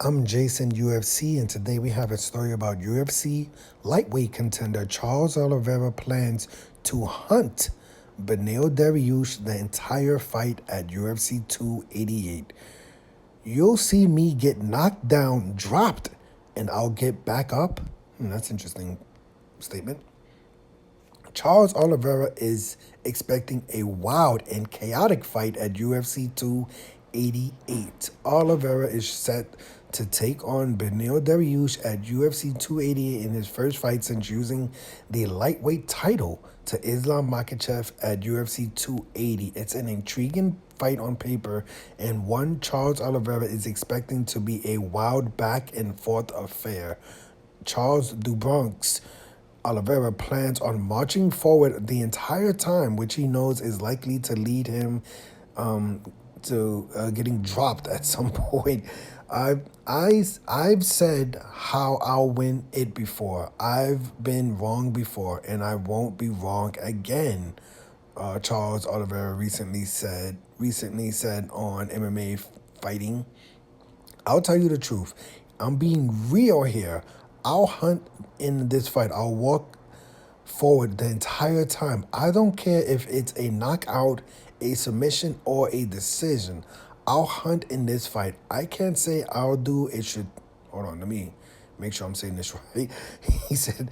I'm Jason UFC, and today we have a story about UFC lightweight contender Charles Oliveira plans to hunt Beneil Dariush the entire fight at UFC 288. You'll see me get knocked down, dropped, and I'll get back up. That's an interesting statement. Charles Oliveira is expecting a wild and chaotic fight at UFC 288. Oliveira is set to take on Beneil Dariush at UFC 288 in his first fight since using the lightweight title to Islam Makhachev at UFC 280. It's an intriguing fight on paper, and one Charles Oliveira is expecting to be a wild back and forth affair. Charles Dubronx Oliveira plans on marching forward the entire time, which he knows is likely to lead him to getting dropped at some point. I've said how I'll win it before. I've been wrong before, and I won't be wrong again. Charles Oliveira recently said on MMA Fighting. I'll tell you the truth. I'm being real here. I'll hunt in this fight. I'll walk forward the entire time. I don't care if it's a knockout, a submission, or a decision. I'll hunt in this fight. I can't say I'll do it should. Hold on, let me make sure I'm saying this right. He said,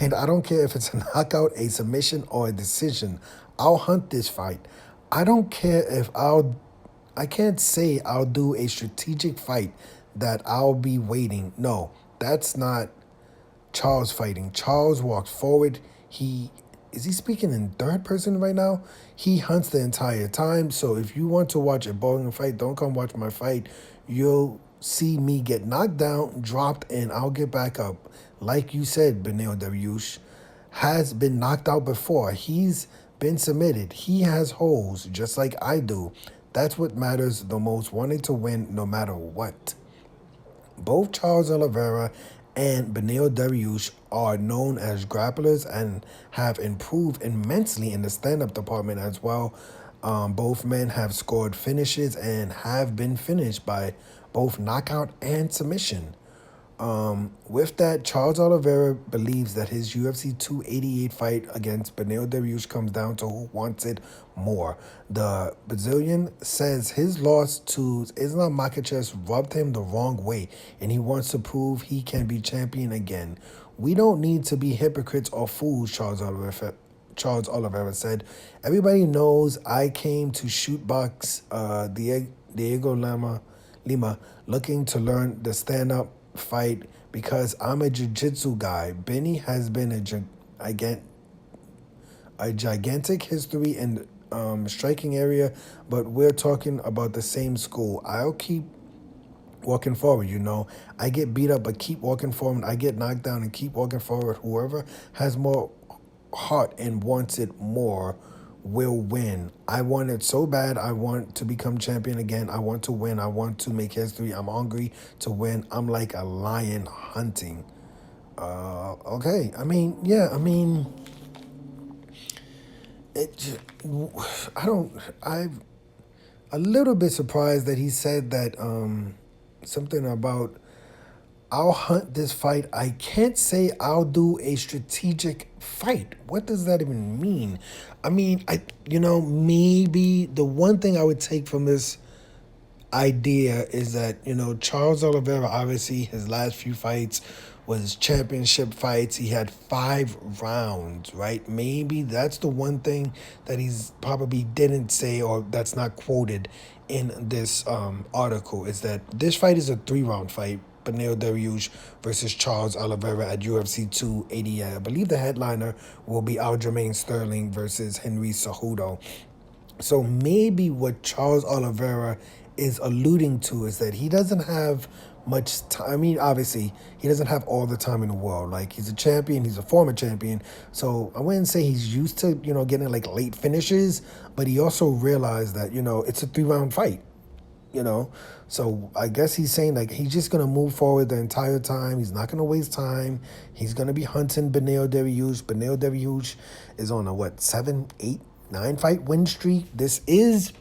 and I don't care if it's a knockout, a submission, or a decision. I'll hunt this fight. I don't care if I can't say I'll do a strategic fight that I'll be waiting. No, that's not Charles fighting. Charles walks forward. Is he speaking in third person right now? He hunts the entire time. So if you want to watch a boxing fight, don't come watch my fight. You'll see me get knocked down, dropped, and I'll get back up. Like you said, Beneil Dariush has been knocked out before. He's been submitted. He has holes, just like I do. That's what matters the most, wanting to win no matter what. Both Charles Oliveira and Beneil Dariush are known as grapplers and have improved immensely in the stand-up department as well. Both men have scored finishes and have been finished by both knockout and submission. With that, Charles Oliveira believes that his UFC 288 fight against Beneil Dariush comes down to who wants it more. The Brazilian says his loss to Islam Makhachev rubbed him the wrong way, and he wants to prove he can be champion again. We don't need to be hypocrites or fools, Charles Oliveira said. Everybody knows I came to shoot box Diego Lima looking to learn the stand-up fight because I'm a jiu-jitsu guy. Benny has been a gigantic history in striking area, but we're talking about the same school. I'll keep walking forward, I get beat up, but keep walking forward. I get knocked down and keep walking forward. Whoever has more heart and wants it more will win. I want it so bad. I want to become champion again. I want to win. I want to make history. I'm hungry to win. I'm like a lion hunting. Okay. I'm a little bit surprised that he said that something about I'll hunt this fight. I can't say I'll do a strategic fight. What does that even mean? Maybe the one thing I would take from this idea is that, Charles Oliveira, obviously his last few fights was championship fights. He had 5 rounds, right? Maybe that's the one thing that he's probably didn't say or that's not quoted in this article is that this fight is a 3-round fight. Beneil Dariush versus Charles Oliveira at UFC 288. I believe the headliner will be Aljamain Sterling versus Henry Cejudo. So maybe what Charles Oliveira is alluding to is that he doesn't have much time. Obviously, he doesn't have all the time in the world. Like, he's a champion. He's a former champion. So I wouldn't say he's used to, getting like late finishes, but he also realized that, it's a 3-round fight. So I guess he's saying like he's just gonna move forward the entire time. He's not gonna waste time. He's gonna be hunting Beneil Dariush. Beneil Dariush is on a 7, 8, 9 fight win streak. This is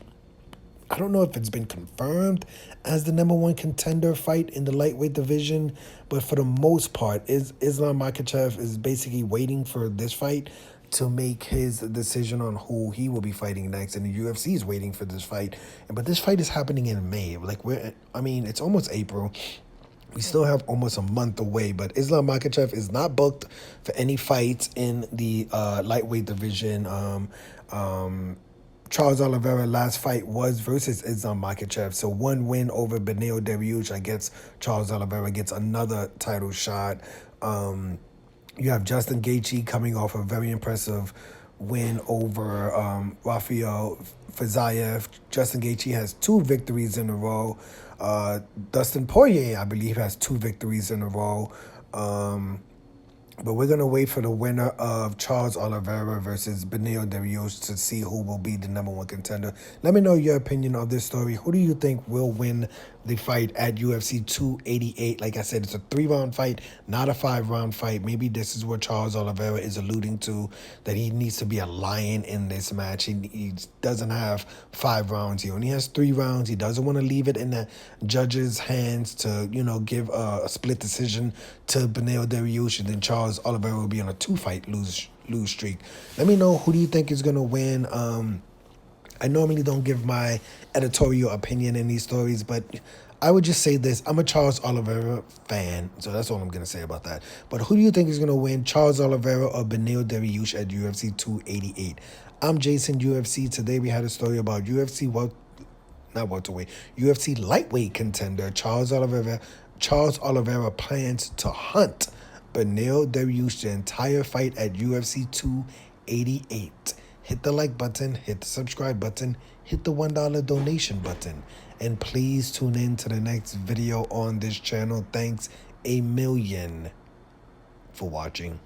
I don't know if it's been confirmed as the number one contender fight in the lightweight division, but for the most part, Islam Makhachev is basically waiting for this fight to make his decision on who he will be fighting next, and the UFC is waiting for this fight. But this fight is happening in May. Like it's almost April. We still have almost a month away, but Islam Makhachev is not booked for any fights in the lightweight division. Charles Oliveira last fight was versus Islam Makhachev. So one win over Beneil Dariush. I guess Charles Oliveira gets another title shot. You have Justin Gaethje coming off a very impressive win over Rafael Fiziev. Justin Gaethje has 2 victories in a row. Dustin Poirier, I believe, has 2 victories in a row. But we're going to wait for the winner of Charles Oliveira versus Beneil Dariush to see who will be the number one contender. Let me know your opinion of this story. Who do you think will win the fight at UFC 288? Like I said, it's a 3-round fight, not a 5-round fight. Maybe this is what Charles Oliveira is alluding to, that he needs to be a lion in this match. He doesn't have 5 rounds. He only has 3 rounds. He doesn't want to leave it in the judges' hands to, give a split decision to Beneil Dariush, and then Charles Oliveira will be on a 2-fight lose streak. Let me know, who do you think is going to win? I normally don't give my editorial opinion in these stories, but I would just say this. I'm a Charles Oliveira fan, so that's all I'm going to say about that. But who do you think is going to win, Charles Oliveira or Beneil Dariush at UFC 288? I'm Jason, UFC. Today we had a story about UFC lightweight contender Charles Oliveira. Charles Oliveira plans to hunt Beneil Dariush the entire fight at UFC 288. Hit the like button, hit the subscribe button, hit the $1 donation button. And please tune in to the next video on this channel. Thanks a million for watching.